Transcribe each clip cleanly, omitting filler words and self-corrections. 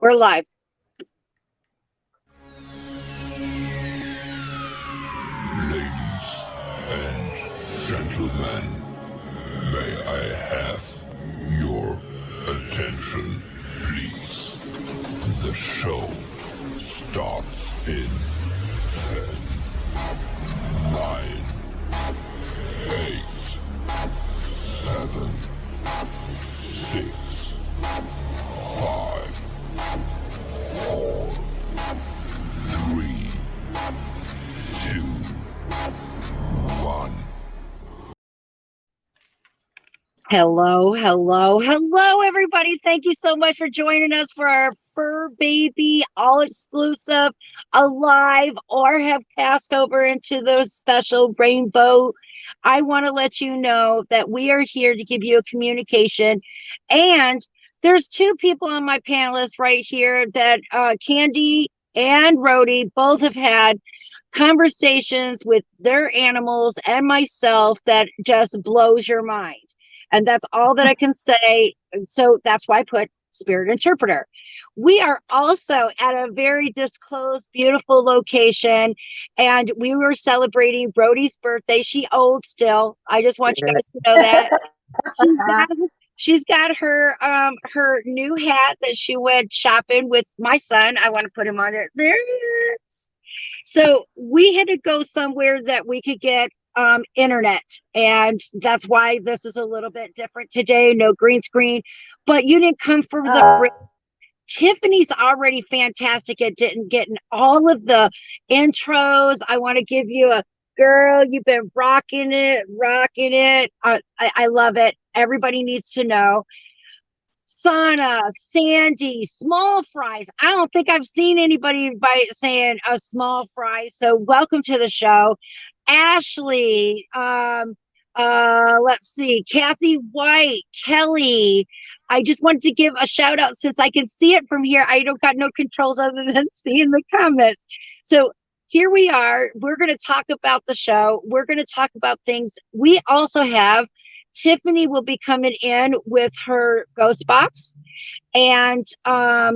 We're live. Ladies and gentlemen, may I have your attention, please? The show starts in 10, 9, 8, 7, 6, 5, 4, 3, 2, 1. Hello, everybody. Thank you so much for joining us for our Fur Baby all exclusive, alive, or have passed over into the special rainbow. I want to let you know that we are here to give you a communication. And there's two people on my panelists right here that Kandi and Rody both have had conversations with their animals and myself that just blows your mind. And that's all that I can say. So that's why I put spirit interpreter. We are also at a very disclosed, beautiful location. And we were celebrating Brody's birthday. She old still. I just want you guys to know that. She's got her new hat that she went shopping with my son. I want to put him on there. There he is. So we had to go somewhere that we could get internet, and that's why this is a little bit different today. No green screen, but you didn't come for the Tiffany's already fantastic at getting all of the intros. I want to give you a girl. You've been rocking it. I love it. Everybody needs to know. Sana, Sandy, small fries. I don't think I've seen anybody by saying a small fry. So welcome to the show. Ashley, let's see, Kathy White, Kelly. I just wanted to give a shout out since I can see it from here. I don't got no controls other than seeing the comments. So here we are. We're going to talk about the show. We're going to talk about things. We also have Tiffany will be coming in with her ghost box. And I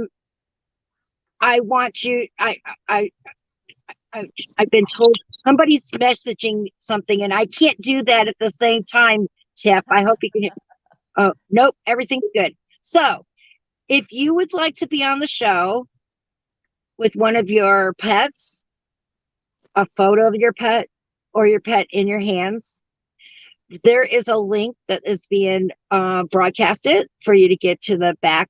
want you, I've been told somebody's messaging something, and I can't do that at the same time, Tiff. I hope you can hear. Oh, nope, everything's good. So if you would like to be on the show with one of your pets, a photo of your pet or your pet in your hands, there is a link that is being broadcasted for you to get to the back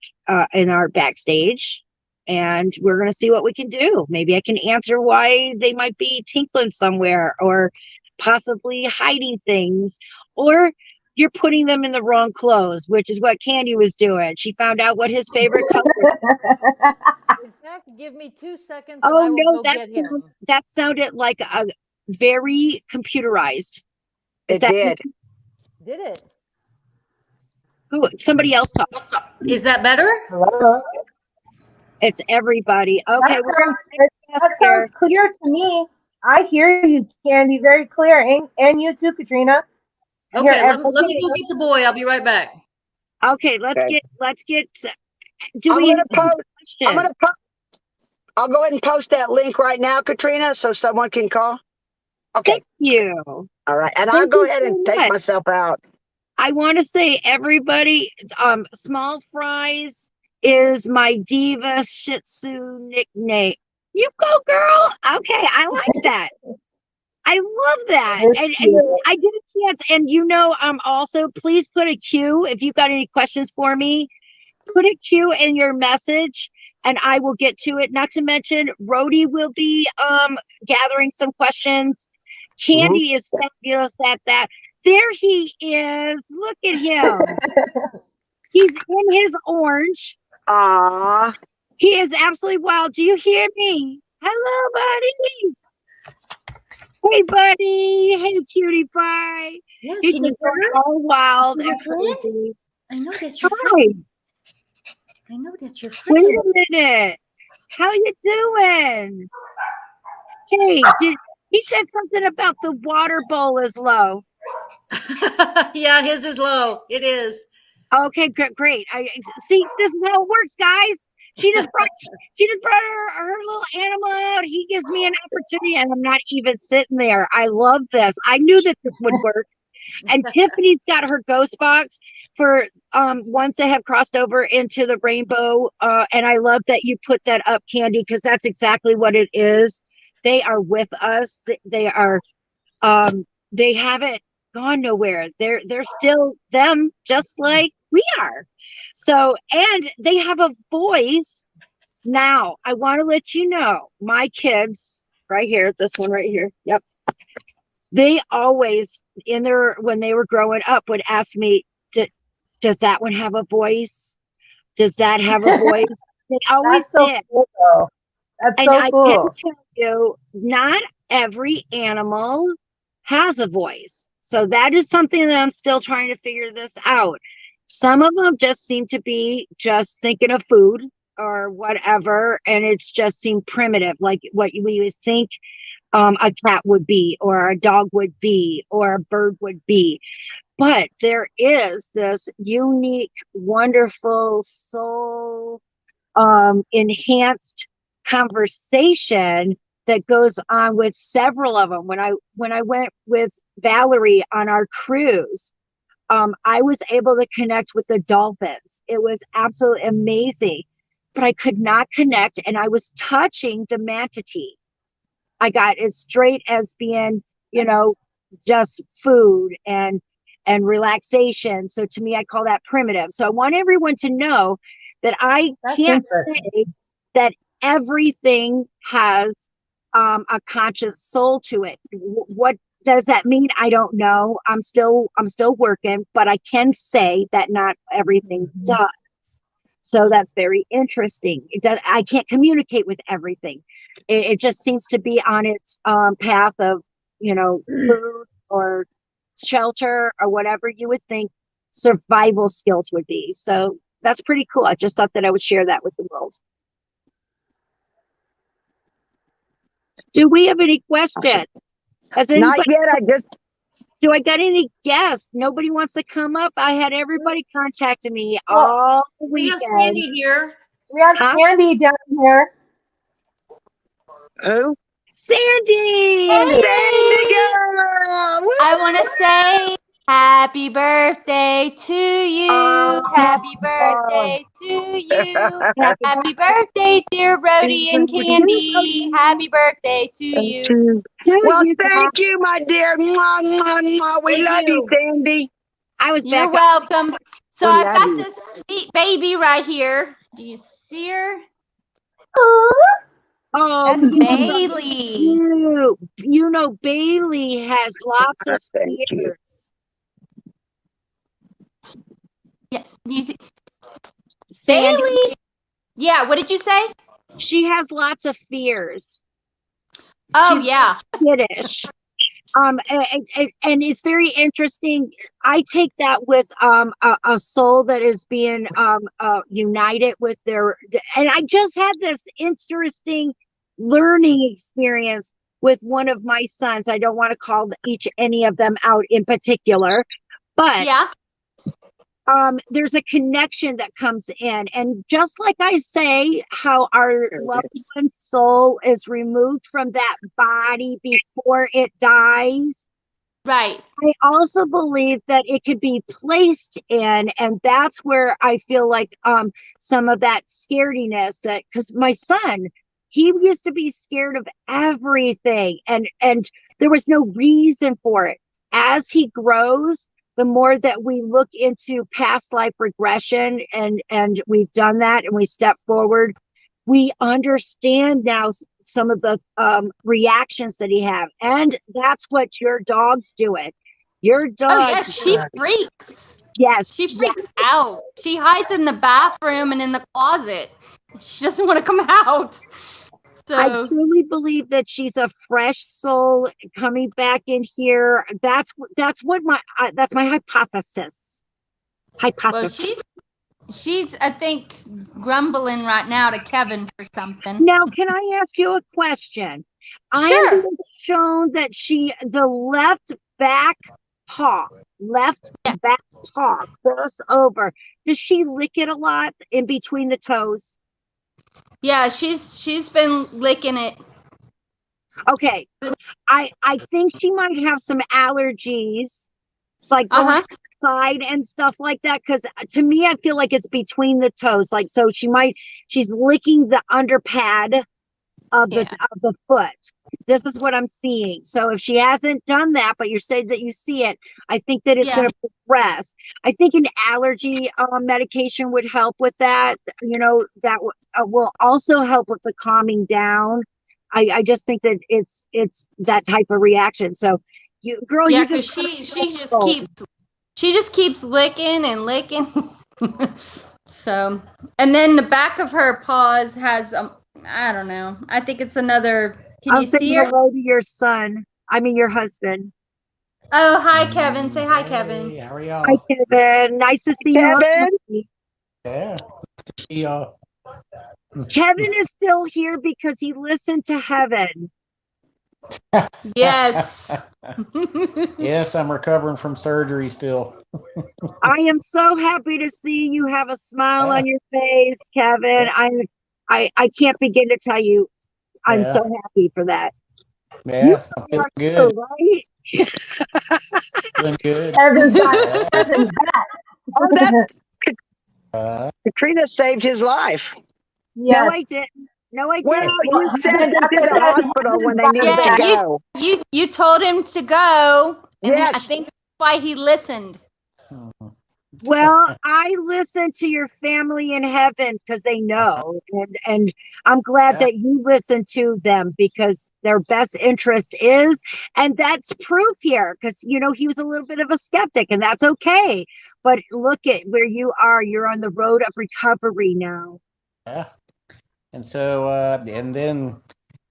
in our backstage. And we're going to see what we can do. Maybe I can answer why they might be tinkling somewhere or possibly hiding things, or you're putting them in the wrong clothes, which is what Kandi was doing. She found out what his favorite color is. In fact, give me 2 seconds. Oh, and I will go get him. that sounded like a very computerized. It did. Did it? Who? Somebody else talk. Is that better? Hello. It's everybody. Okay, That sounds clear to me. I hear you, Kandi, very clear, and you too, Katrina. I hear Okay, let me everything. go get the boy. I'll be right back. Okay, let's Okay. get. Do I'm we gonna have a post. question? I'll go ahead and post that link right now, Katrina, so someone can call. Okay. Thank you. All right. And I'll Thank go you ahead so and take much. myself out. I want to say, everybody, small fries is my diva Shih Tzu nickname. You go, girl. Okay, I like that. I love that. And I get a chance. And also, please put a Q if you've got any questions for me. Put a Q in your message and I will get to it. Not to mention, Rody will be gathering some questions. Kandi is fabulous at that. There he is. Look at him. He's in his orange. Aw. He is absolutely wild. Do you hear me? Hello, buddy. Hey, buddy. Hey, cutie pie. Yeah, He's can you just hear going her? all wild. Your and friend? crazy. I know that's your Hi. friend. I know that's your friend. Wait a minute. How you doing? Hey, he said something about the water bowl is low. Yeah, his is low. It is. Okay, great. I see. This is how it works, guys. She just brought her little animal out. He gives me an opportunity, and I'm not even sitting there. I love this. I knew that this would work. And Tiffany's got her ghost box for ones that have crossed over into the rainbow. And I love that you put that up, Kandi, because that's exactly what it is. They are with us. They are they haven't gone nowhere. They're still them, just like we are. So, and they have a voice. Now, I want to let you know, my kids right here, this one right here. Yep. They always when they were growing up would ask me, does that one have a voice? Does that have a voice? They always That's so did. cool, though. That's And so I cool. can tell you, not every animal has a voice. So that is something that I'm still trying to figure this out. Some of them just seem to be just thinking of food or whatever, and it's just seemed primitive, like what we would think a cat would be, or a dog would be, or a bird would be. But there is this unique, wonderful soul enhanced conversation that goes on with several of them. When I went with Valorie on our cruise, I was able to connect with the dolphins. It was absolutely amazing, but I could not connect, and I was touching the manatee. I got it straight as being, just food and relaxation. So to me, I call that primitive. So I want everyone to know that I can't say that everything has a conscious soul to it. What does that mean? I don't know. I'm still working, but I can say that not everything does. So that's very interesting. I can't communicate with everything. It just seems to be on its path of, food or shelter or whatever you would think survival skills would be. So that's pretty cool. I just thought that I would share that with the world. Do we have any questions? Not yet. Do I got any guests? Nobody wants to come up. I had everybody contacting me all We have weekend. Sandy here. We have Kandi down here. Who? Sandy! Sandy girl! Woo! I want to say happy birthday to you. Happy birthday to you. Happy birthday, dear Rody and Kandi. Happy birthday to you. Well, thank you, my dear. Mwah, mwah, mwah. We love you, Sandy. I was You're back. welcome. So We I've love got you. this sweet baby right here. Do you see her? Oh, That's Bailey. Bailey has lots of Thank you. fears. Yeah, you see Sandy, Bailey. Yeah, what did you say? she has lots of fears. Oh, She's yeah. skittish. And it's very interesting. I take that with a soul that is being united with their, and I just had this interesting learning experience with one of my sons. I don't want to call any of them out in particular, but Yeah. there's a connection that comes in, and just like I say, how our loved one's soul is removed from that body before it dies. Right. I also believe that it could be placed in, and that's where I feel like some of that scarediness, that because my son, he used to be scared of everything, and there was no reason for it. As he grows, the more that we look into past life regression, and we've done that, and we step forward, we understand now some of the reactions that he have, and that's what your dog's doing. Your dog. Oh, yeah, she freaks. Yes, She freaks out. She hides in the bathroom and in the closet. She doesn't want to come out. I So truly believe that she's a fresh soul coming back in here. That's my hypothesis. well, she's I think grumbling right now to Kevin for something. Now, can I ask you a question? I Sure. am shown that the left back paw cross over. Does she lick it a lot in between the toes? Yeah, she's been licking it. Okay. I think she might have some allergies, like going outside and stuff like that. Because to me, I feel like it's between the toes. Like, so she's licking the underpad of Yeah. the foot. This is what I'm seeing. So if she hasn't done that, but you said that you see it, I think that it's Yeah. going to progress. I think an allergy medication would help with that. You know, that will also help with the calming down. I just think that it's that type of reaction. So you, girl, Yeah, you because just she just keeps licking and licking. So, and then the back of her paws has I don't know. I think it's another. Can I'm you see saying her? hello to your son. I mean your husband. Oh, hi, Kevin. Say hi, Hey, Kevin. how are Hi, y'all? Kevin. Nice to see you. Kevin? Yeah. See y'all. Kevin is still here because he listened to Heaven. Yes. Yes, I'm recovering from surgery still. I am so happy to see you have a smile Yeah. on your face, Kevin. I can't begin to tell you. I'm so happy for that. You Yeah, I'm feeling are good. too, right? Feeling good. Kevin's back. Yeah. Kevin's back. Oh, that Katrina saved his life. No, Yes. I didn't. No, I Well, didn't. you sent Heaven, them like to I the said, hospital when Heaven's they back. needed to Yeah, go. you told him to go, and I Yes. think that's why he listened. Well, I listen to your family in heaven because they know, and I'm glad Yeah. that you listen to them because their best interest is, and that's proof here. Because you know he was a little bit of a skeptic, and that's okay. But look at where you are. You're on the road of recovery now. Yeah. And so, and then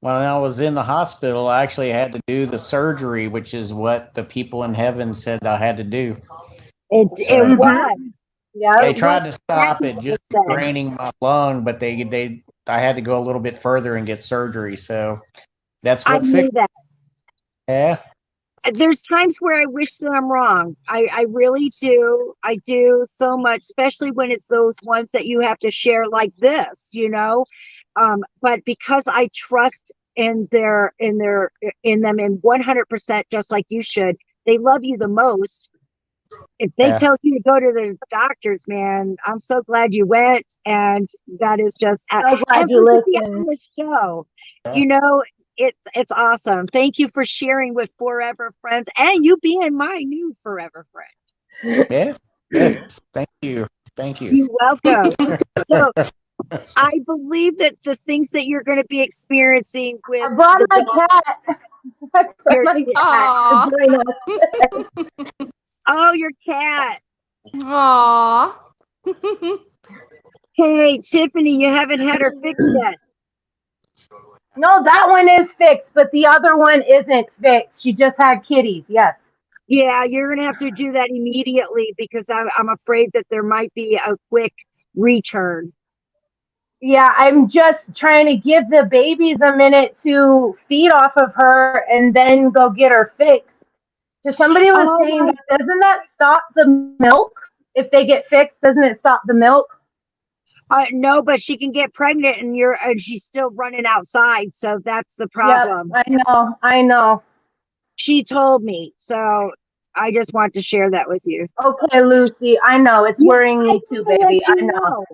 when I was in the hospital, I actually had to do the surgery, which is what the people in heaven said I had to do. It So was. Yeah. they It was tried to stop exactly it what just it said. draining my lung, but I had to go a little bit further and get surgery. So that's I what knew fixed that. it. Yeah. There's times where I wish that I'm wrong. I really do. I do so much, especially when it's those ones that you have to share like this, you know. But because I trust in them in 100%, just like you should, they love you the most. If they Yeah. tell you to go to the doctors, man, I'm so glad you went. And that is just, So glad and you for to be listened. on the show, Yeah. you know, it's awesome. Thank you for sharing with Forever Friends and you being my new Forever Friend. Yes. Yes. Thank you. Thank you. You're welcome. So I believe that the things that you're going to be experiencing I with brought the my dog, cat. I brought your, my cat Aw. to join us. oh, your cat. Aw. Hey, Tiffany, you haven't had her fixed yet. No, that one is fixed, but the other one isn't fixed. She just had kitties. Yes. Yeah, you're going to have to do that immediately because I'm afraid that there might be a quick return. Yeah, I'm just trying to give the babies a minute to feed off of her and then go get her fixed. Because somebody was Oh, saying that doesn't that stop the milk? If they get fixed, doesn't it stop the milk? no, but she can get pregnant and she's still running outside. So that's the Yep, problem. I know. I know. She told me. So I just want to share that with you. Okay, Lucy, I know. It's Yeah, worrying I me too, gotta let baby. I you know. know.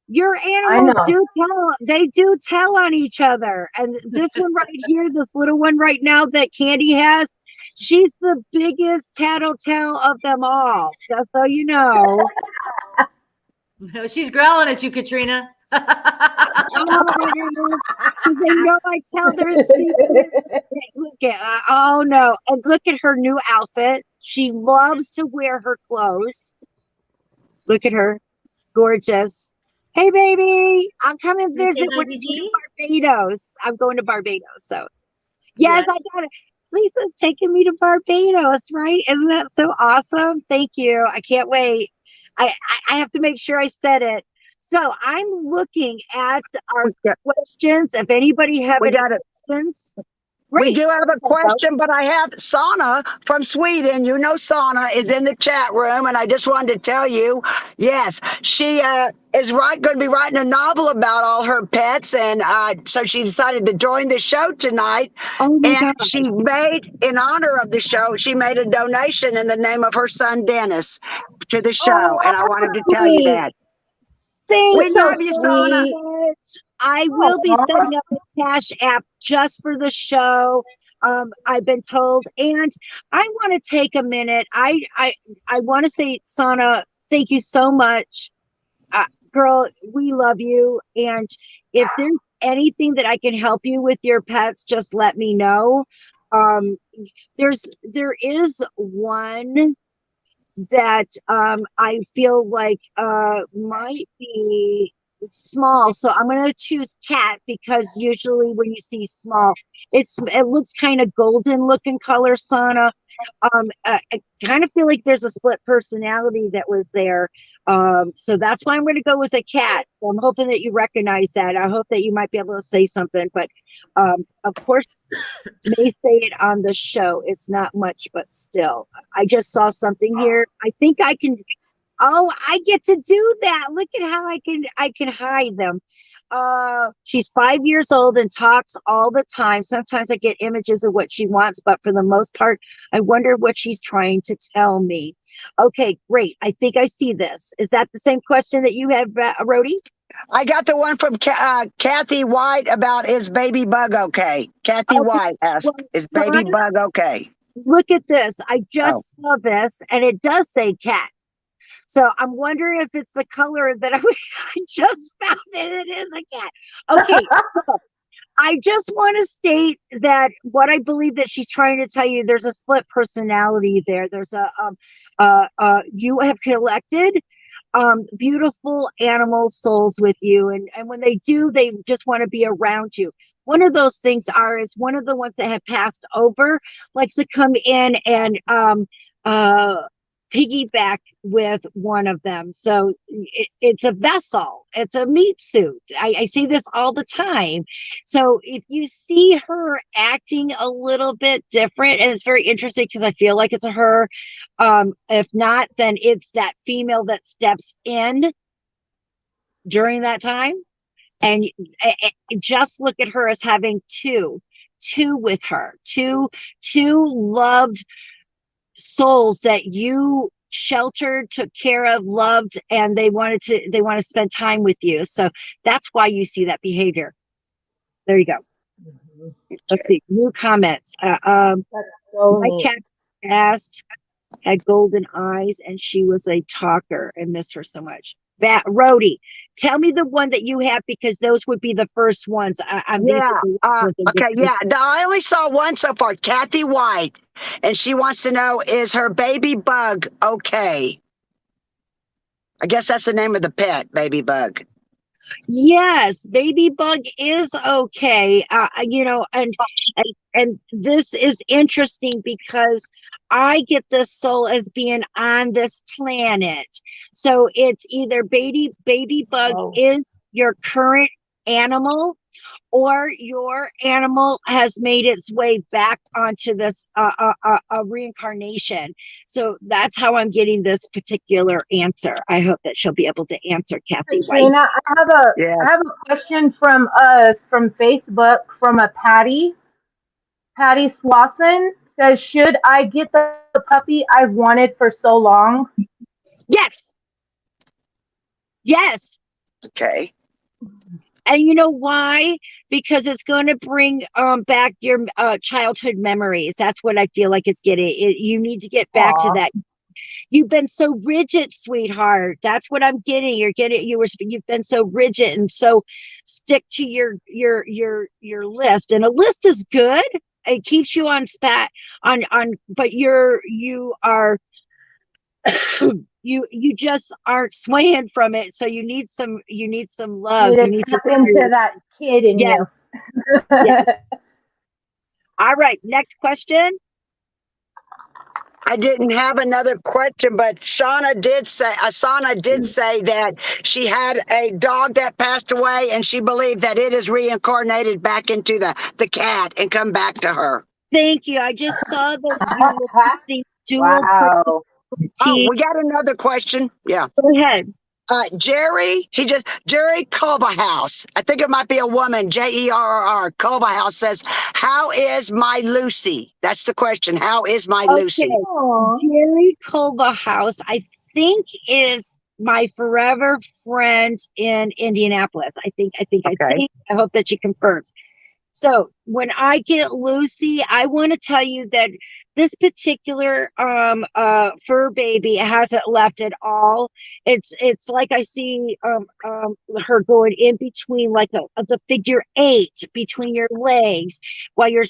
Your I animals know. they do tell on each other. And this one right here, this little one right now that Kandi has, she's the biggest tattletale of them all. Just so you know. She's growling at you, Katrina. Oh, because they know I tell their secrets. Look at, oh no, and look at her new outfit. She loves to wear her clothes. Look at her, gorgeous. Hey, baby, I'm coming to You say visit hi, when I go Gigi? to Barbados. I'm going to Barbados, so yes, Yes. I got it. Lisa's taking me to Barbados, right? Isn't that so awesome? Thank you. I can't wait. I have to make sure I said it. So I'm looking at our questions. If anybody have We any got it. questions, We Great. do have a question, but I have Sana from Sweden. You know, Sana is in the chat room, and I just wanted to tell you, yes, she is going to be writing a novel about all her pets, and so she decided to join the show tonight. Oh my And God. she made, in honor of the show, she made a donation in the name of her son Dennis to the Oh, show, and I wanted to tell you sweet. that. Thank We That's so love you, Sana. sweet. much. I will be Aw. setting up a Cash App just for the show. I've been told, and I want to take a minute. I want to say, Sana, thank you so much, girl. We love you, and if there's anything that I can help you with your pets, just let me know. Um, there is one that I feel like might be small. So I'm gonna choose cat because usually when you see small, it looks kind of golden looking color, Sana. I kind of feel like there's a split personality that was there. So that's why I'm going to go with a cat. So I'm hoping that you recognize that. I hope that you might be able to say something, but of course, may say it on the show. It's not much, but still, I just saw something here. I think I can. Oh, I get to do that. Look at how I can hide them. She's 5 years old and talks all the time. Sometimes I get images of what she wants, but for the most part, I wonder what she's trying to tell me. Okay, great. I think I see this. Is that the same question that you had, Rody? I got the one from Kathy White about is baby bug okay? Kathy Okay. White asked, Well, is baby Sana, bug okay? look at this. I Oh, just saw this, and it does say cat. So I'm wondering if it's the color that I just found it. It is a cat. Okay, so I just want to state that what I believe that she's trying to tell you, there's a split personality there. There's you have collected beautiful animal souls with you, and when they do, they just want to be around you. One of those things is one of the ones that have passed over likes to come in and uh piggyback with one of them. So it's a vessel, it's a meat suit. I see this all the time. So if you see her acting a little bit different, and it's very interesting because I feel like it's a her, if not, then it's that female that steps in during that time. And just look at her as having two with her, two loved souls that you sheltered, took care of, loved, and they want to spend time with you. So that's why you see that behavior. There you go. Let's see, new comments. That's so My neat. cat asked, had golden eyes, and she was a talker. I miss her so much. Rody, tell me the one that you have because those would be the first ones. These yeah. are the ones that Okay, yeah. I only saw one so far, Kathy White, and she wants to know, is her baby bug okay? I guess that's the name of the pet, baby bug. Yes, baby bug is okay. And this is interesting because I get this soul as being on this planet. So it's either baby bug Oh. is your current animal, or your animal has made its way back onto this reincarnation. So that's how I'm getting this particular answer. I hope that she'll be able to answer, Kathy White. Katrina, I have a question from Facebook from a Patty. Patty Slauson says, should I get the puppy I've wanted for so long? Yes. Yes. Okay. And you know why? Because it's going to bring back your childhood memories. That's what I feel like it's getting. You need to get back to that. You've been so rigid, sweetheart. That's what I'm getting. You've been so rigid, and so stick to your list. And a list is good. It keeps you on spat on, but you are you just aren't swaying from it. So you need some love. Need You to need some tap into that kid in yes, you. yes. All right, next question. I didn't have another question, but Asana did say that she had a dog that passed away, and she believed that it is reincarnated back into the cat and come back to her. Thank you. I just saw that you were using dual Wow. Oh, personality. we got another question. Yeah. Go ahead. Jerry Culverhouse. I think it might be a woman. Jerr Culverhouse says, "How is my Lucy?" That's the question. How is my Lucy? Aw. Jerry Culverhouse, I think, is my forever friend in Indianapolis. I think. Okay. I hope that she confirms. So when I get Lucy, I want to tell you that this particular fur baby hasn't left at all. It's like I see her going in between like the figure 8 between your legs while you're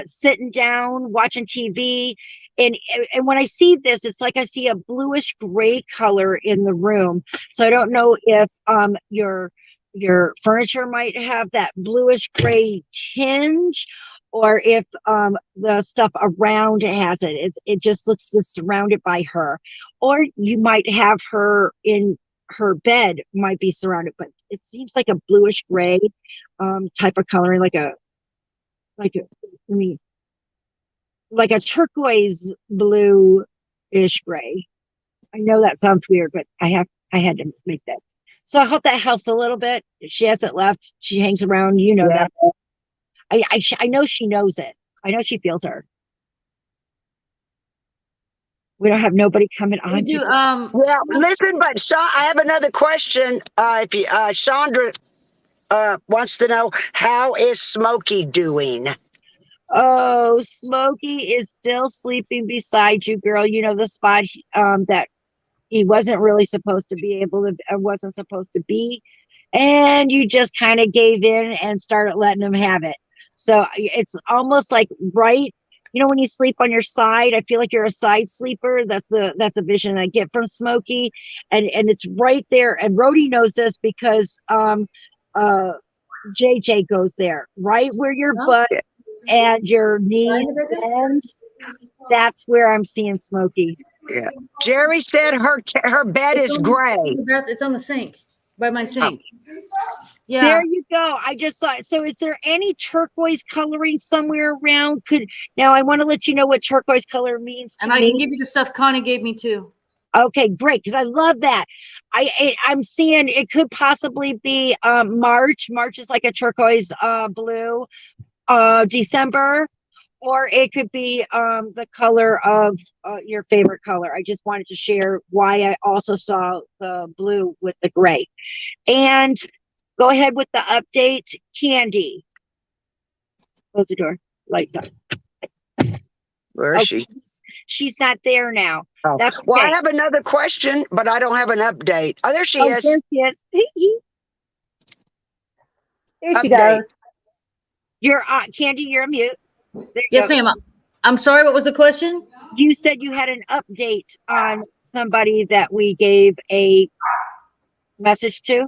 sitting down watching TV. And when I see this, it's like I see a bluish gray color in the room. So I don't know if your furniture might have that bluish gray tinge, or if the stuff around has it. It just looks just surrounded by her. Or you might have her in her bed, might be surrounded, but it seems like a bluish gray type of coloring, like a like a turquoise blue-ish gray. I know that sounds weird, but I had to make that. So I hope that helps a little bit. She hasn't left. She hangs around. You know Yeah. that. I know she knows it. I know she feels her. We don't have nobody coming on. We do. Yeah, listen, but I have another question. If you, Chandra wants to know, how is Smokey doing? Oh, Smokey is still sleeping beside you, girl. You know the spot that he wasn't really supposed to be able to, wasn't supposed to be, and you just kind of gave in and started letting him have it. So it's almost like right, you know, when you sleep on your side, I feel like you're a side sleeper. That's a vision I get from Smokey, and it's right there. And Rody knows this because JJ goes there, right where your butt and your knees bend. That's where I'm seeing Smokey. Yeah. Jerry said her bed is gray. It's on the sink by my sink. Yeah. There you go. I just saw it. So is there any turquoise coloring somewhere around? Now I want to let you know what turquoise color means to And I me. can give you the stuff Connie gave me too. Okay, great, because I love that. I'm seeing it could possibly be March. March is like a turquoise blue. December, or it could be the color of your favorite color. I just wanted to share why I also saw the blue with the gray. And go ahead with the update. Kandi. Close the door. Lights on. Where is she? She's not there now. Oh. That's okay. Well, I have another question, but I don't have an update. Oh, there she is. There she is. Here she goes. You're Kandi, you're on mute. Yes, ma'am. I'm sorry. What was the question? You said you had an update on somebody that we gave a message to.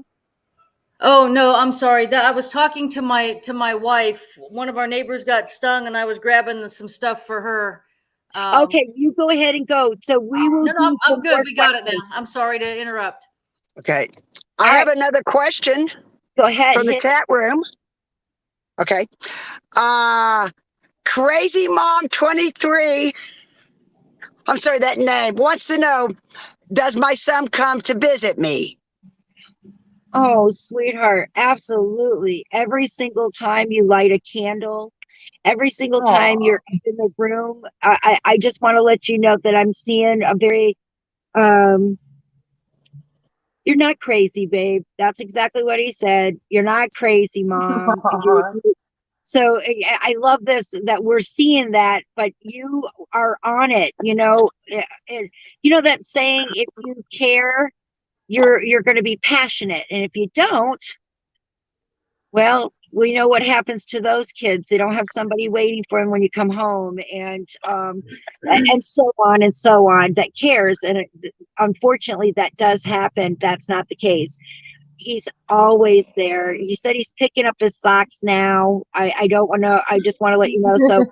Oh no, I'm sorry. That I was talking to my wife. One of our neighbors got stung, and I was grabbing some stuff for her. Okay, you go ahead and go. So we will. No, I'm good. We got it now. I'm sorry to interrupt. Okay, I have another question. Go ahead from the chat room. Okay, Crazy Mom 23. I'm sorry, that name wants to know: does my son come to visit me? Oh, sweetheart, absolutely. Every single time you light a candle, every single time you're up in the room, I just want to let you know that I'm seeing a very, you're not crazy, babe. That's exactly what he said. You're not crazy, Mom. So I love this, that we're seeing that, but you are on it. You know, you know that saying, if you care, you're going to be passionate, and if you don't, well, we know what happens to those kids. They don't have somebody waiting for them when you come home, and so on and so on, that cares. And unfortunately, that does happen. That's not the case. he's always there. You said he's picking up his socks now. I don't want to. I just want to let you know. So,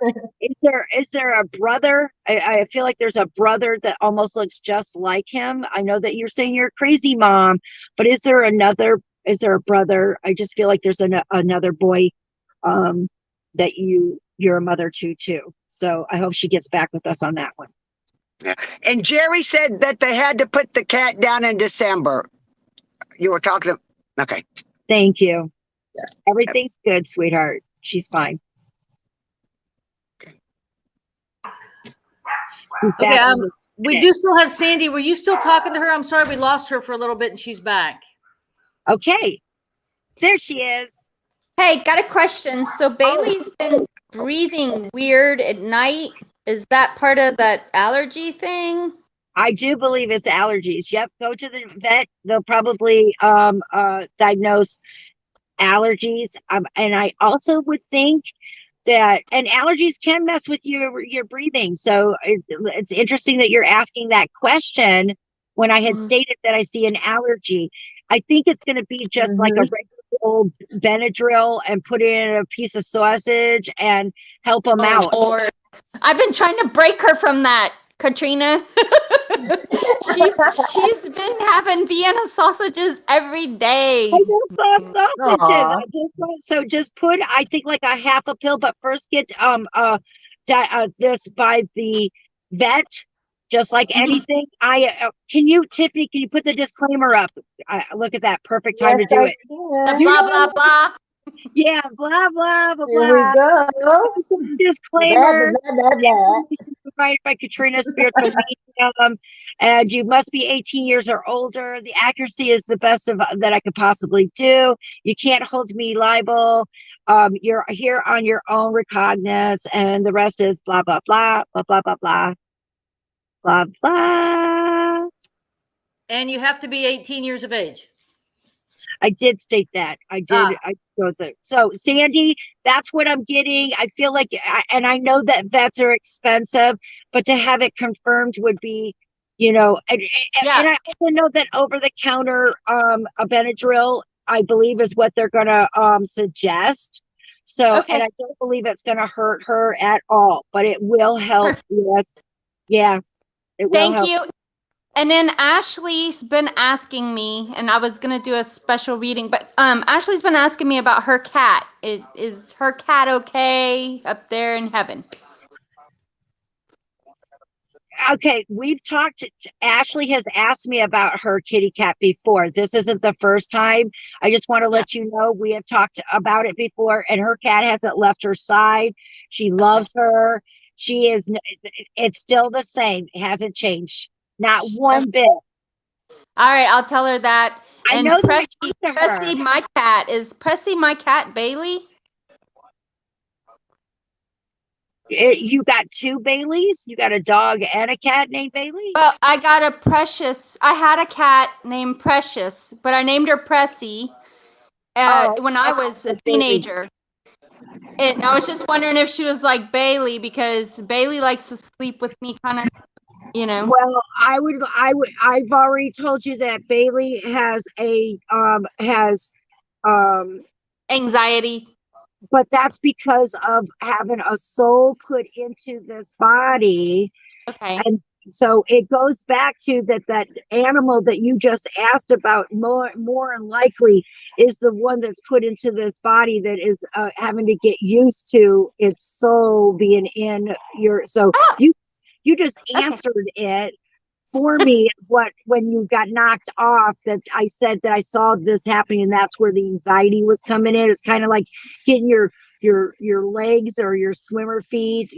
is there a brother? I feel like there's a brother that almost looks just like him. I know that you're saying you're a crazy mom, but is there another? Is there a brother? I just feel like there's another boy that you're a mother to too. So I hope she gets back with us on that one. Yeah. And Jerry said that they had to put the cat down in December. You were talking. Okay. Thank you. Yeah. Everything's good, sweetheart. She's fine. She's Okay, back. we do still have Sandy. Were you still talking to her? I'm sorry, we lost her for a little bit and she's back. Okay. There she is. Hey, got a question. So Bailey's been breathing weird at night. Is that part of that allergy thing? I do believe it's allergies. Yep. Go to the vet. They'll probably diagnose allergies. And I also would think that, and allergies can mess with your breathing. So it's interesting that you're asking that question when I had stated that I see an allergy. I think it's going to be just like a regular old Benadryl and put it in a piece of sausage and help them out. Lord. I've been trying to break her from that, Katrina. she's been having Vienna sausages every day. I just saw sausages. So just put, I think, like a half a pill, but first get this by the vet, just like anything. Tiffany, can you put the disclaimer up? Look at that, perfect time to do it. The blah blah blah. Yeah, blah blah blah Here blah. we go. Disclaimer. Blah. Provided by Katrina's spiritual medium, and you must be 18 years or older. The accuracy is the best that I could possibly do. You can't hold me liable. You're here on your own recognizance, and the rest is blah blah blah blah blah blah blah blah blah. And you have to be 18 years of age. I did state that. I did. So Sandy, that's what I'm getting. I feel like, and I know that vets are expensive, but to have it confirmed would be, and I also know that over the counter, a Benadryl, I believe, is what they're going to suggest. So, and I don't believe it's going to hurt her at all, but it will help. Yes. Yeah. It will help. Thank you. And then Ashley's been asking me, and I was going to do a special reading, but Ashley's been asking me about her cat. Is her cat okay up there in heaven? Okay, we've talked. Ashley has asked me about her kitty cat before. This isn't the first time. I just want to let you know we have talked about it before, and her cat hasn't left her side. She loves her. It's still the same. It hasn't changed. Not one bit. All right, I'll tell her that. I know that Pressy, my cat. Is Pressy my cat, Bailey? You got two Baileys? You got a dog and a cat named Bailey? Well, I got a Precious. I had a cat named Precious, but I named her Pressy when I was a teenager. And I was just wondering if she was like Bailey, because Bailey likes to sleep with me, kind of. Well, I've already told you that Bailey has anxiety, but that's because of having a soul put into this body. Okay. And so it goes back to that animal that you just asked about, more than likely is the one that's put into this body that is having to get used to its soul being in your, you just answered it for me. When you got knocked off, that I said that I saw this happening, and that's where the anxiety was coming in. It's kind of like getting your legs or your swimmer feet.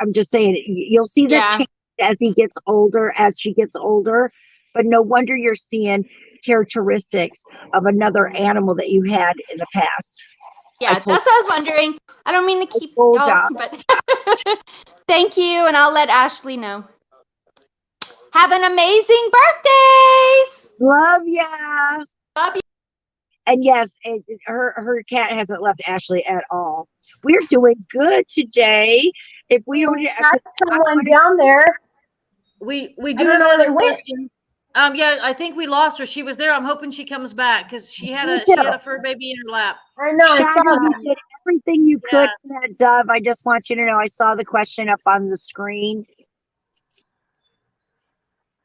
I'm just saying, you'll see that change as she gets older. But no wonder you're seeing characteristics of another animal that you had in the past. Yeah, that's what I was wondering. I don't mean to keep going, but thank you, and I'll let Ashley know. Have an amazing birthdays. Love ya. Love you. And yes, her cat hasn't left Ashley at all. We're doing good today. If we don't have someone down there, we do have another question. Yeah, I think we lost her. She was there. I'm hoping she comes back because she had Me a too. fur baby in her lap. I know. I Chandra, saw you that. did everything you Yeah. could for that dove. I just want you to know I saw the question up on the screen.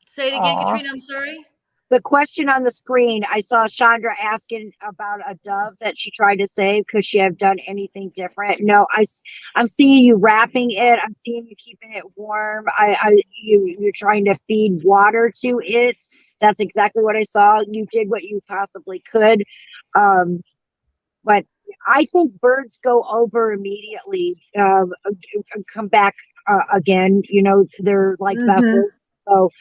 Say it again, Aw. Katrina. I'm sorry. The question on the screen, I saw Chandra asking about a dove that she tried to save. Could she have done anything different? No, I'm seeing you wrapping it. I'm seeing you keeping it warm. You're trying to feed water to it. That's exactly what I saw. You did what you possibly could. But I think birds go over immediately, come back again. You know, they're like Mm-hmm. vessels. So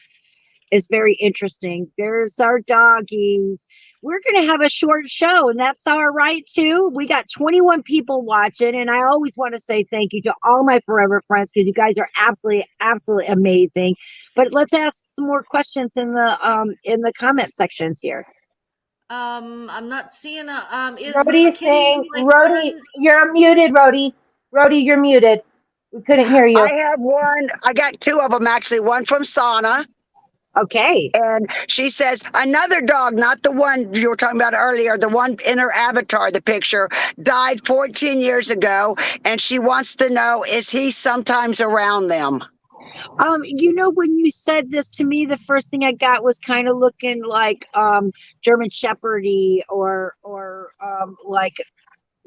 it's very interesting. There's our doggies. We're going to have a short show, and that's all right too. We got 21 people watching, and I always want to say thank you to all my forever friends because you guys are absolutely amazing. But let's ask some more questions in the comment sections here. I'm not seeing is Miss Rody Kitty saying, my Rody, son? you're muted, Rody. Rody, you're muted. We couldn't hear you. I have one. I got two of them actually. One from Sana. Okay. And she says, another dog, not the one you were talking about earlier, the one in her avatar, the picture, died 14 years ago. And she wants to know, is he sometimes around them? You know, when you said this to me, the first thing I got was kind of looking like German Shepherdy or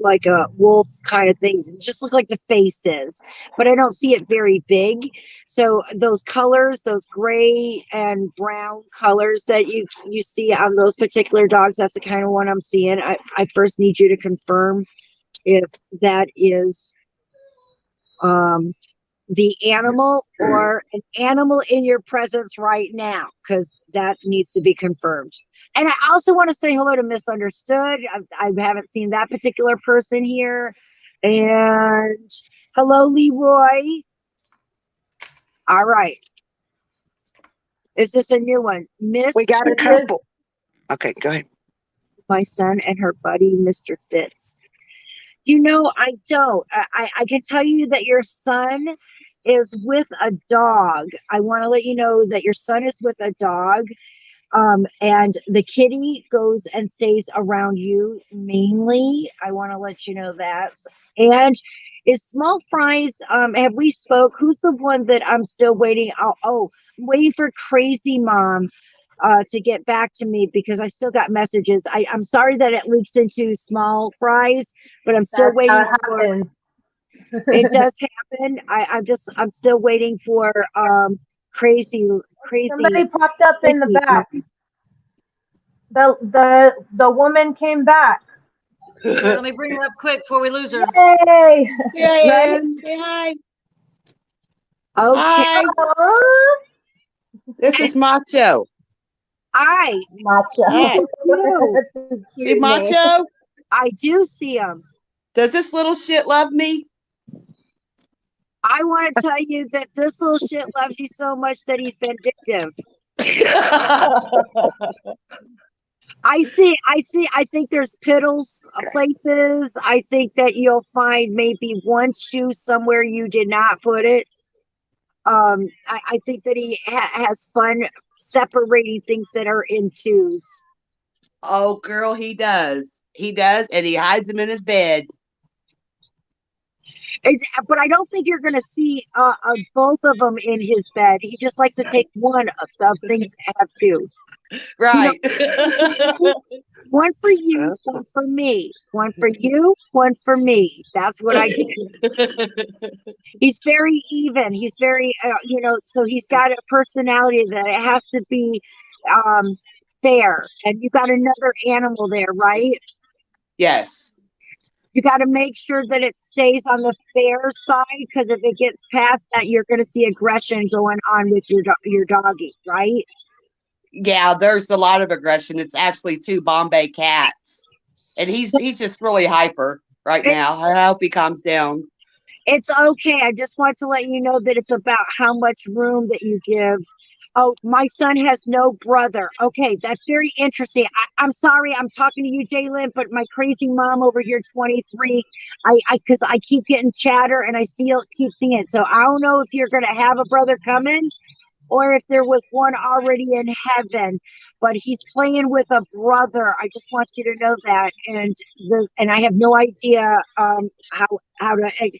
like a wolf kind of things. It just look like the faces, but I don't see it very big. So those colors, those gray and brown colors that you see on those particular dogs, that's the kind of one I'm seeing. I first need you to confirm if that is the animal or an animal in your presence right now, because that needs to be confirmed. And I also want to say hello to Misunderstood. I haven't seen that particular person here. And hello, Leroy. All right. Is this a new one? Miss We got a This is couple. Okay, go ahead. my son and her buddy, Mr. Fitz. You know, I don't. I can tell you that your son is with a dog. I want to let you know that your son is with a dog. And the kitty goes and stays around you mainly. I want to let you know that. And is Small Fries, have we spoke? Who's the one that I'm still waiting? I'm waiting for Crazy Mom to get back to me because I still got messages. I'm sorry that it leaks into Small Fries, but I'm still that's how waiting it for happens. it does happen. I'm still waiting for crazy Somebody popped up in the crazy back. The woman came back. Okay, let me bring her up quick before we lose her. Yay! Yeah, Right? say hi. Okay. Hi, Aw. this is Macho. I Macho. Hi. do. That's a See cute name. Macho? I do see him. Does this little shit love me? I want to tell you that this little shit loves you so much that he's vindictive. I think there's piddles places. I think that you'll find maybe one shoe somewhere you did not put it. I think that he has fun separating things that are in twos. Oh, girl, he does. He does, and he hides them in his bed. But I don't think you're going to see both of them in his bed. He just likes to take one of things that have two. Right. One for you, one for me. One for you, one for me. That's what I get. He's very even. He's very, so he's got a personality that it has to be fair. And you got another animal there, right? Yes. You got to make sure that it stays on the fair side, because if it gets past that, you're going to see aggression going on with your doggy, right? Yeah, there's a lot of aggression. It's actually two Bombay cats. And he's just really hyper right now. I hope he calms down. It's okay. I just want to let you know that it's about how much room that you give. Oh, my son has no brother. Okay, that's very interesting. I'm sorry, I'm talking to you, Jalen, but my crazy mom over here, 23, because I keep getting chatter and I still keep seeing it. So I don't know if you're gonna have a brother coming. or if there was one already in heaven, but he's playing with a brother. I just want you to know that. And I have no idea how to,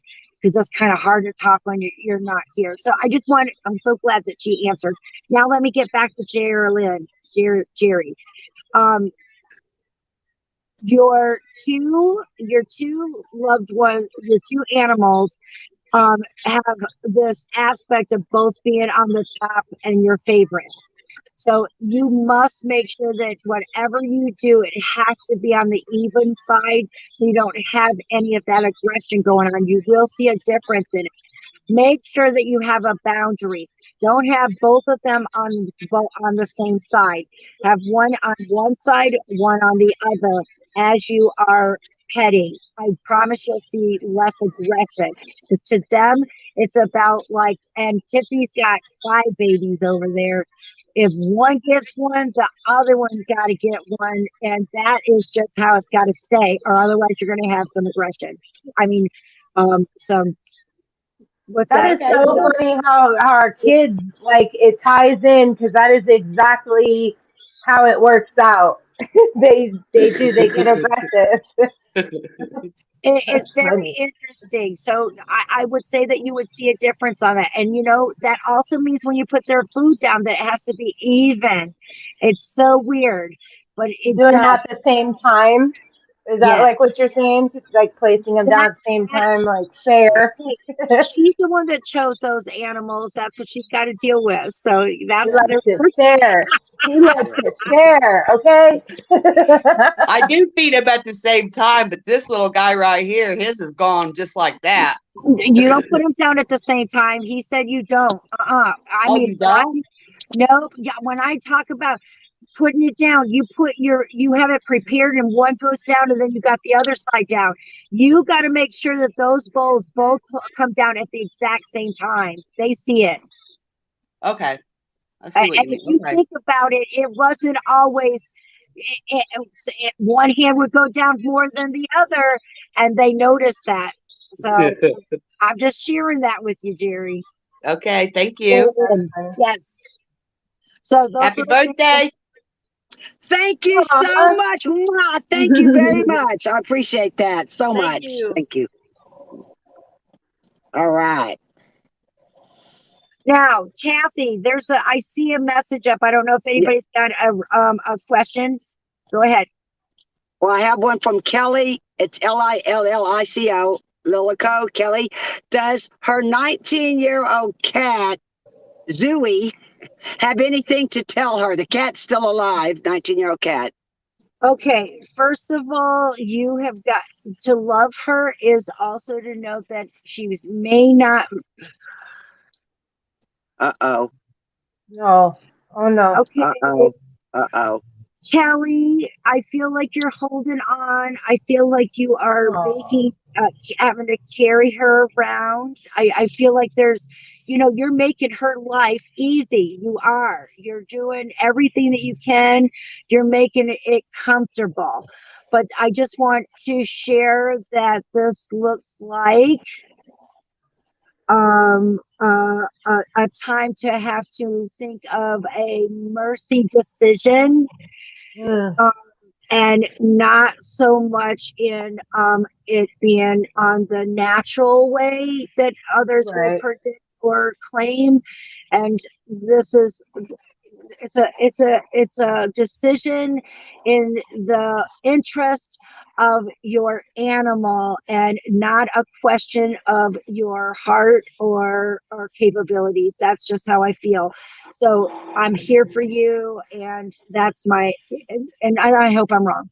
because that's kind of hard to talk when you're not here. So I'm so glad that she answered. Now let me get back to Jerry. Um, your two loved ones, your two animals, have this aspect of both being on the top and your favorite. So you must make sure that whatever you do, it has to be on the even side, so you don't have any of that aggression going on. You will see a difference in it. Make sure that you have a boundary. Don't have both of them on the same side. Have one on one side, one on the other as you are petting. I promise you'll see less aggression. 'Cause to them, it's about like, and Tiffany's got 5 babies over there. If one gets one, the other one's got to get one, and that is just how it's got to stay, or otherwise you're going to have some aggression. I mean, some. What's That that? is so funny how our kids, like, it ties in, because that is exactly how it works out. They get aggressive. It's That's very funny. interesting. So I would say that you would see a difference on it. And that also means when you put their food down, that it has to be even. It's so weird, but it Doing it does. at the same time. Is that like Yes. what you're saying? Like placing them down That, at the same that time, like fair. she's the one that chose those animals. That's what she's got to deal with. So He that's likes their it person. fair. He likes it fair, okay? I do feed him at the same time, but this little guy right here, his is gone just like that. You don't put them down at the same time. He said you don't. I Oh, mean, you don't? no, yeah, when I talk about putting it down, you have it prepared and one goes down and then you got the other side down. You got to make sure that those bowls both come down at the exact same time. They see it. Okay. I see And what you if mean. you Okay. think about it, it wasn't always one hand would go down more than the other, and they noticed that. So I'm just sharing that with you, Jerry. Okay, thank you. Yes. So those Happy are the things. birthday. Thank you so much. Mwah. Thank you very much. I appreciate that so Thank much. you. Thank you. All right. Now, Kathy, I see a message up. I don't know if anybody's got a question. Go ahead. Well, I have one from Kelly. It's Lillico. Lilico. Kelly, does her 19-year-old cat, Zooey, have anything to tell her? The cat's still alive, 19-year-old cat. Okay, first of all, you have got to love her is also to know that may not. Uh-oh. No. Oh no. Okay, Uh-oh. Uh-oh. Kelly, I feel like you're holding on. I feel like you are having to carry her around. I feel like you're making her life easy. You are. You're doing everything that you can. You're making it comfortable. But I just want to share that this looks like a time to have to think of a mercy decision. And not so much in it being on the natural way that others will predict or claim. And this is it's a decision in the interest of your animal and not a question of your heart or capabilities. That's just how I feel. So I'm here for you, and that's and I hope I'm wrong.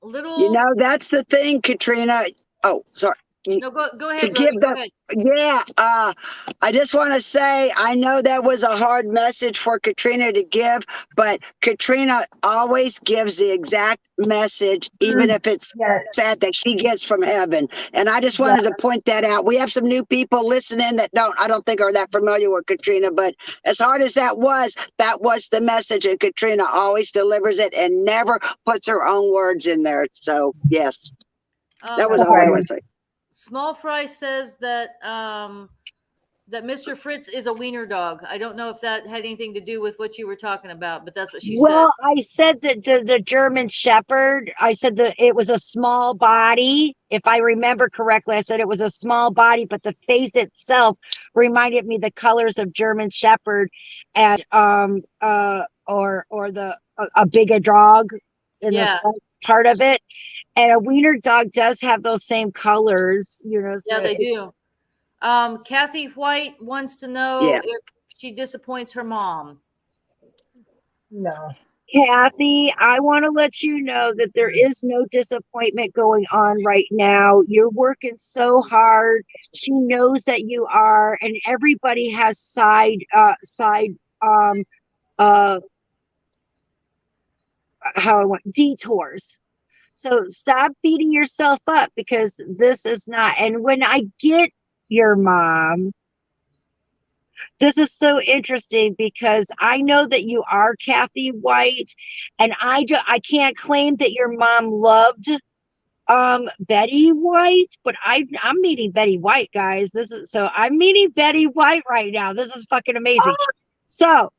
Little. That's the thing, Katrina. Oh, sorry. No, go ahead, To give Rody. Go them, ahead. yeah. I just want to say, I know that was a hard message for Katrina to give, but Katrina always gives the exact message, even if it's sad, that she gets from heaven. And I just wanted to point that out. We have some new people listening that I don't think are that familiar with Katrina, but as hard as that was the message, and Katrina always delivers it and never puts her own words in there. So yes, that was a hard one. Small Fry says that that Mr. Fritz is a wiener dog. I don't know if that had anything to do with what you were talking about, but that's what she said. Well, I said that the German Shepherd, I said that it was a small body. If I remember correctly, I said it was a small body, but the face itself reminded me the colors of German Shepherd and or the a bigger dog in the Yeah. front part of it. And a wiener dog does have those same colors, you know. Yeah, So they do. Kathy White wants to know Yeah. if she disappoints her mom. No. Kathy, I want to let you know that there is no disappointment going on right now. You're working so hard. She knows that you are, and everybody has um uh how I want detours. So stop beating yourself up because this is not. And when I get your mom, this is so interesting because I know that you are Kathy White, and I can't claim that your mom loved Betty White, but I'm meeting Betty White, guys. I'm meeting Betty White right now. This is fucking amazing. So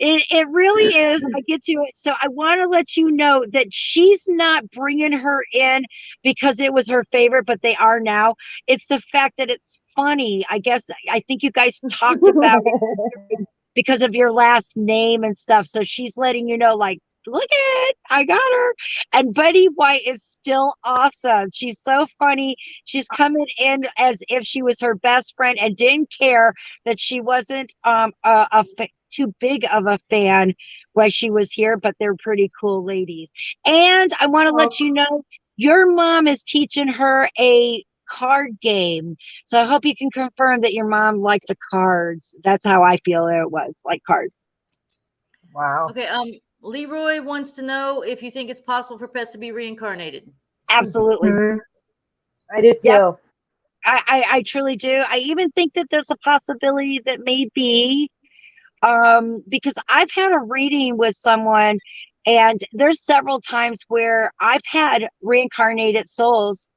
it really is. I get to it. So I want to let you know that she's not bringing her in because it was her favorite, but they are now. It's the fact that it's funny. I guess I think you guys talked about it because of your last name and stuff. So she's letting you know, like, look at it, I got her. And Betty White is still awesome. She's so funny. She's coming in as if she was her best friend and didn't care that she wasn't too big of a fan while she was here, but they're pretty cool ladies. And I want to let you know your mom is teaching her a card game. So I hope you can confirm that your mom liked the cards. That's how I feel it was, like cards. Wow. Okay. Leroy wants to know if you think it's possible for pets to be reincarnated. Absolutely. I do too. Yep. I truly do. I even think that there's a possibility that maybe because I've had a reading with someone and there's several times where I've had reincarnated souls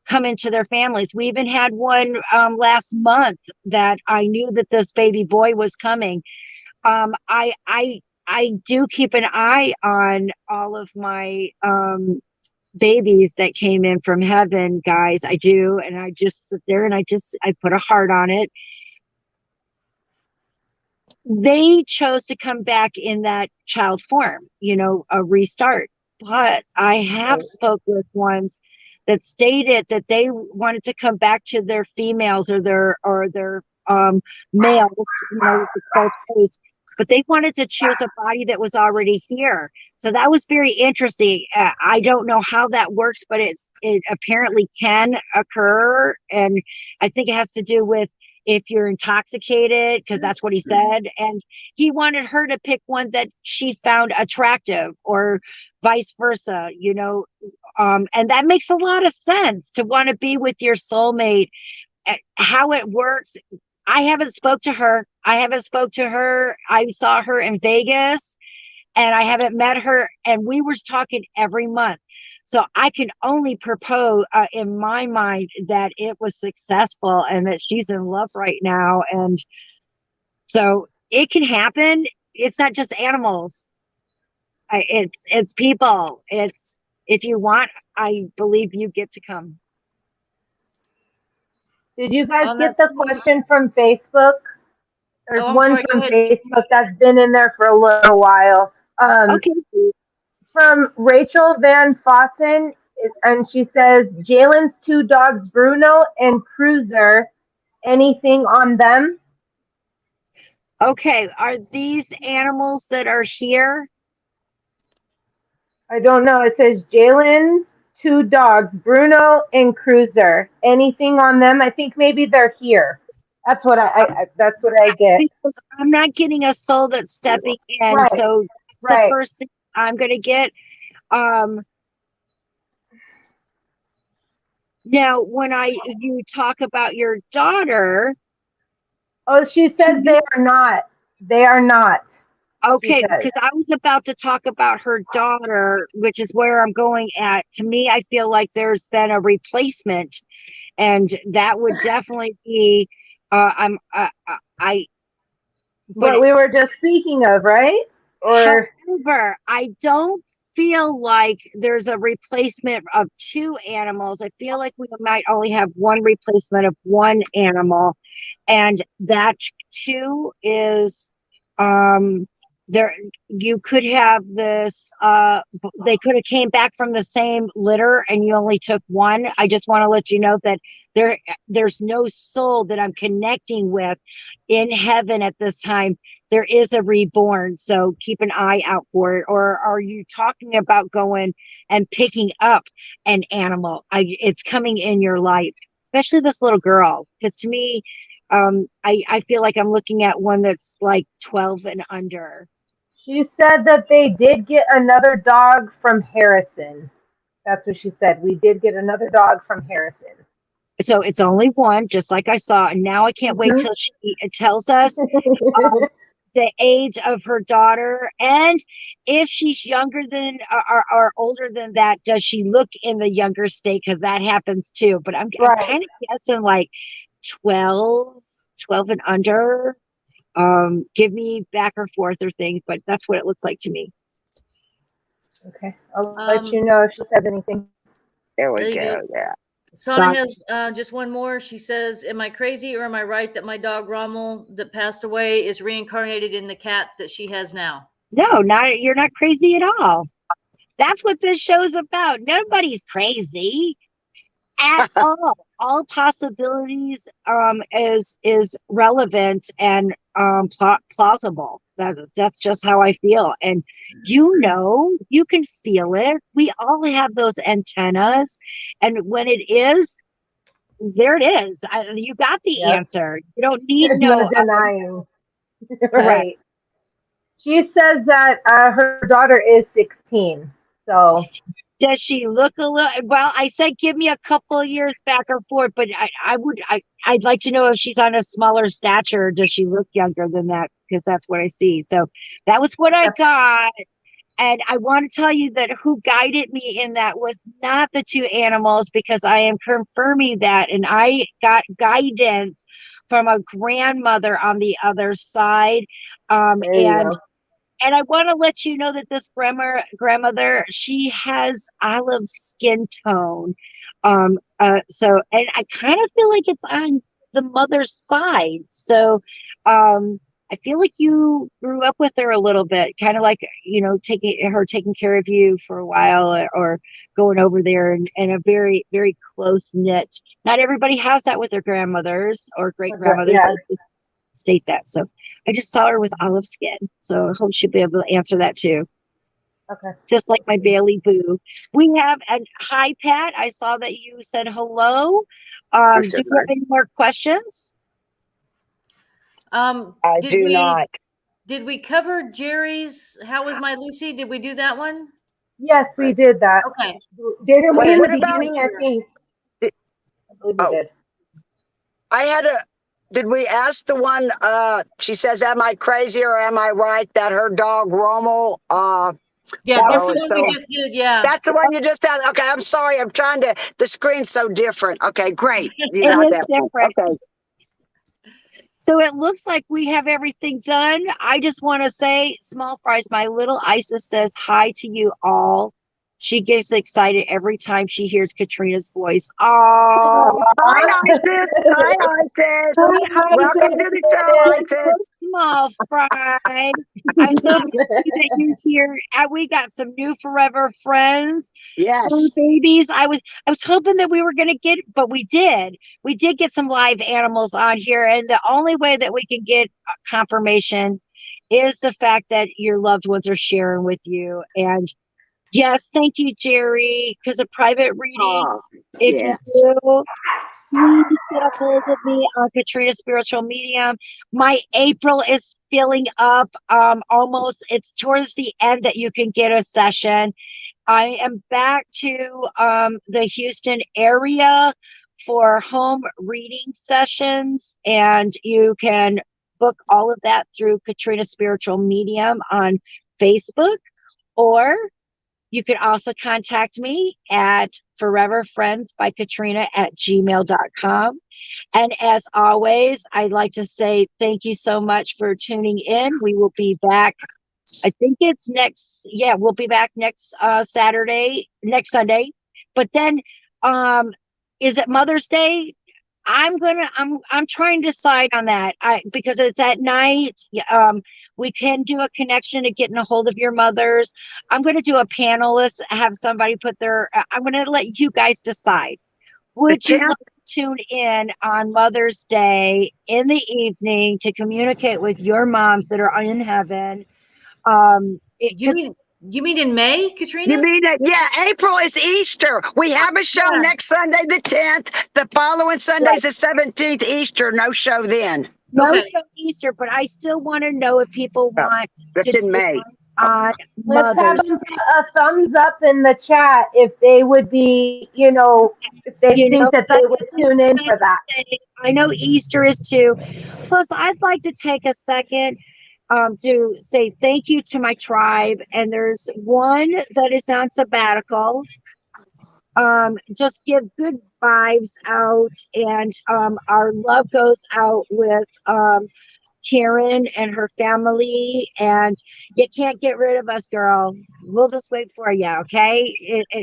come into their families. We even had one last month that I knew that this baby boy was coming. I do keep an eye on all of my babies that came in from heaven, guys. I do, and I just sit there and I put a heart on it. They chose to come back in that child form, you know, a restart. But I have spoke with ones that stated that they wanted to come back to their females or their males, you know, it's both ways, but they wanted to choose a body that was already here. So that was very interesting. I don't know how that works, but it apparently can occur, and I think it has to do with if you're intoxicated, because that's what he said. And he wanted her to pick one that she found attractive or vice versa, you know. And that makes a lot of sense to want to be with your soulmate. How it works, I haven't spoke to her. I saw her in Vegas and I haven't met her. And we were talking every month. So I can only propose in my mind that it was successful and that she's in love right now. And so it can happen. It's not just animals. It's people. It's, if you want, I believe you get to come. Did you guys get the question from Facebook? There's one from Facebook that's been in there for a little while. Okay. From Rachel Van Fossen, and she says, Jalen's two dogs, Bruno and Cruiser, anything on them? Okay, are these animals that are here? I don't know. It says Jalen's two dogs, Bruno and Cruiser. Anything on them? I think maybe they're here. That's what that's what I get. Because I'm not getting a soul that's stepping in. Right. So it's the first thing I'm gonna get. Now when you talk about your daughter. Oh, she says they are not. They are not. Okay, because I was about to talk about her daughter, which is where I'm going at. To me, I feel like there's been a replacement, and that would definitely be. but What we were just speaking of, right? Or however, I don't feel like there's a replacement of two animals. I feel like we might only have one replacement of one animal, and that too is there. You could have this they could have came back from the same litter and you only took one. I just want to let you know that there's no soul that I'm connecting with in heaven at this time. There is a reborn, so keep an eye out for it. Or are you talking about going and picking up an animal? It's coming in your life, especially this little girl, because to me, I feel like I'm looking at one that's like 12 and under. she said that they did get another dog from Harrison. That's what she said. We did get another dog from Harrison. So it's only one, just like I saw. And now I can't wait till she tells us the age of her daughter, and if she's younger than or older than that, does she look in the younger state? Because that happens too. But I'm Right. kind of guessing like 12 and under. Give me back or forth or things, but that's what it looks like to me. Okay. I'll let you know if she says anything. There we There you go. go. Yeah. Sana has just one more. She says, am I crazy or am I right that my dog Rommel that passed away is reincarnated in the cat that she has now? No, you're not crazy at all. That's what this show's about. Nobody's crazy at all possibilities is relevant and plausible. That's just how I feel. And you can feel it. We all have those antennas, and when it is, there it is. You got the answer. You don't need There's no denying. Right. She says that her daughter is 16. So does she look a little? Well, I said give me a couple of years back or forth, but I'd like to know if she's on a smaller stature. Or does she look younger than that? Because that's what I see. So that was what I got, and I want to tell you that who guided me in that was not the two animals, because I am confirming that, and I got guidance from a grandmother on the other side, and I want to let you know that this grandmother, she has olive skin tone. So, and I kind of feel like it's on the mother's side. So, I feel like you grew up with her a little bit, kind of like, taking care of you for a while, or going over there and a very, very close knit. Not everybody has that with their grandmothers or great grandmothers. Yeah. State that. So I just saw her with olive skin. So I hope she'll be able to answer that too. Okay. Just like my Bailey Boo. We have hi Pat. I saw that you said hello. Do you have any more questions? I do not. Did we cover Jerry's How Was My Lucy? Did we do that one? Yes, we did that. Okay. Didn't we in the about beginning? I think. I believe we did. I had did we ask the one, she says, am I crazy or am I right that her dog Rommel, yeah, that's the one we just did, yeah. That's the one you just had. Okay, I'm sorry. I'm trying to, the screen's so different. Okay, great. You It got is that. different. Okay. So it looks like we have everything done. I just want to say, small fries, my little Isis says hi to you all. She gets excited every time she hears Katrina's voice. Oh, hi, Isis. Hi, Isis. Welcome to the show, Isis. Small fry. I'm so happy that you're here. And we got some new forever friends. Yes. Babies. I was hoping that we were going to get, but we did get some live animals on here. And the only way that we can get confirmation is the fact that your loved ones are sharing with you. And yes, thank you, Jerry, because a private reading, if you do, please get a hold of me on Katrina Spiritual Medium. My April is filling up. Almost, it's towards the end that you can get a session. I am back to the Houston area for home reading sessions, and you can book all of that through Katrina Spiritual Medium on Facebook, or you can also contact me at foreverfriendsbykatrina@gmail.com. And as always, I'd like to say thank you so much for tuning in. We will be back. I think it's we'll be back next next Sunday. But then is it Mother's Day? I'm trying to decide on that. Because it's at night. We can do a connection to getting a hold of your mothers. I'm gonna do a panelist, have somebody put their I'm gonna let you guys decide. Would you like to tune in on Mother's Day in the evening to communicate with your moms that are in heaven? You mean in May, Katrina? You mean that? Yeah, April is Easter. We have a show next Sunday, the 10th. The following Sunday's the 17th, Easter. No show then. No show Easter, but I still want to know if people want that's to in May. On Let's have Mother's them put a thumbs up in the chat if they would be, if they think that they would tune in for that. I know Easter is too. Plus, I'd like to take a second to say thank you to my tribe. And there's one that is on sabbatical. Just give good vibes out, and our love goes out with Karyn and her family, and you can't get rid of us, girl. We'll just wait for you, okay?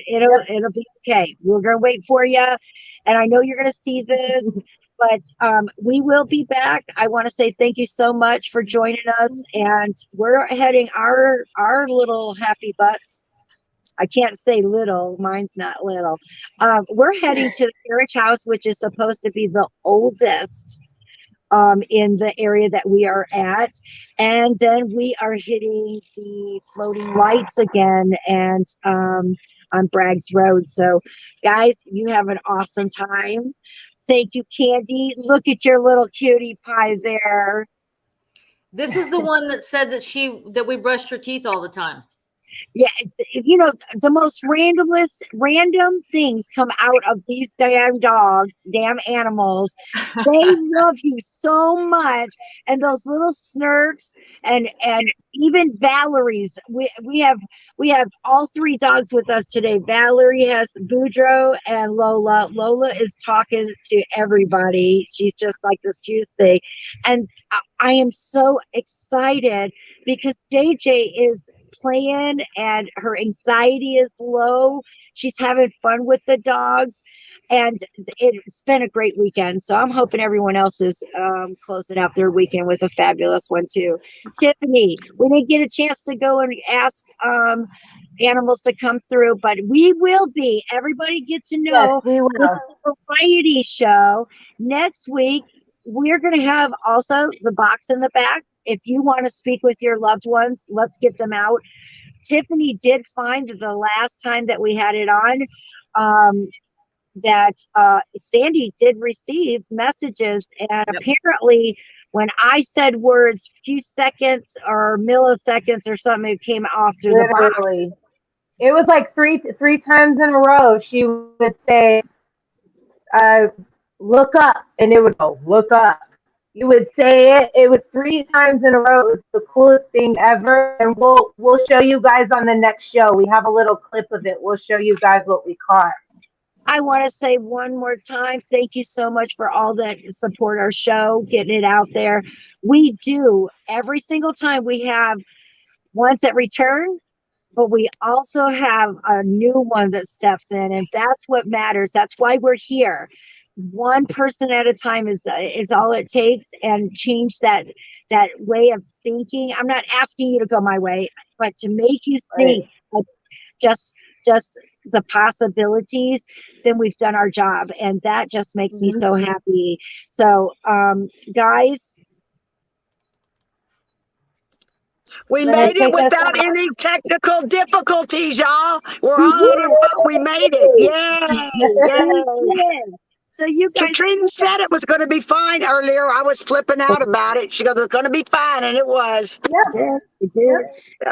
It'll be okay. We're gonna wait for you, and I know you're gonna see this, but we will be back. I want to say thank you so much for joining us, and we're heading our little happy butts. I can't say little. Mine's not little. We're heading to the carriage house, which is supposed to be the oldest in the area that we are at. And then we are hitting the floating lights again and on Bragg's Road. So, guys, you have an awesome time. Thank you, Kandi. Look at your little cutie pie there. This is the one that said that we brushed her teeth all the time. Yeah, the most random things come out of these damn dogs, damn animals. They love you so much, and those little snurks, and even Valerie's. We have all three dogs with us today. Valerie has Boudreaux and Lola. Lola is talking to everybody. She's just like this cute thing, and I am so excited because JJ is playing and her anxiety is low. She's having fun with the dogs, and it's been a great weekend. So I'm hoping everyone else is closing out their weekend with a fabulous one too. Tiffany, we didn't get a chance to go and ask animals to come through, but we will be. Everybody get to know this is a variety show. Next week, we're going to have also the box in the back. If you want to speak with your loved ones, let's get them out. Tiffany did find the last time that we had it on that Sandy did receive messages, and apparently when I said words, few seconds or milliseconds or something, it came off through the box. It was like three times in a row. She would say, look up, and it would go, look up. You would say it. It was 3 times in a row. It was the coolest thing ever. And we'll show you guys on the next show. We have a little clip of it. We'll show you guys what we caught. I want to say one more time, thank you so much for all that support our show, getting it out there. We do every single time. We have ones that return, but we also have a new one that steps in, and that's what matters. That's why we're here. One person at a time is all it takes, and change that way of thinking. I'm not asking you to go my way, but to make you think like just the possibilities, then we've done our job, and that just makes me so happy. So guys, we made it without any technical difficulties, y'all. We're all we made it. Yay! So you guys, Katrina said it was going to be fine earlier. I was flipping out about it. She goes, "It's going to be fine," and it was. Yeah, it did.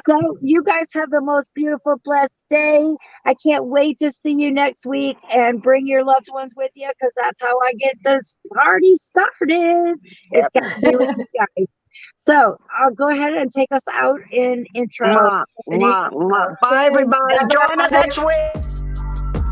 So you guys have the most beautiful, blessed day. I can't wait to see you next week, and bring your loved ones with you, because that's how I get this party started. It's got to be with you guys. So I'll go ahead and take us out in intro. Bye, everybody. Join us next week.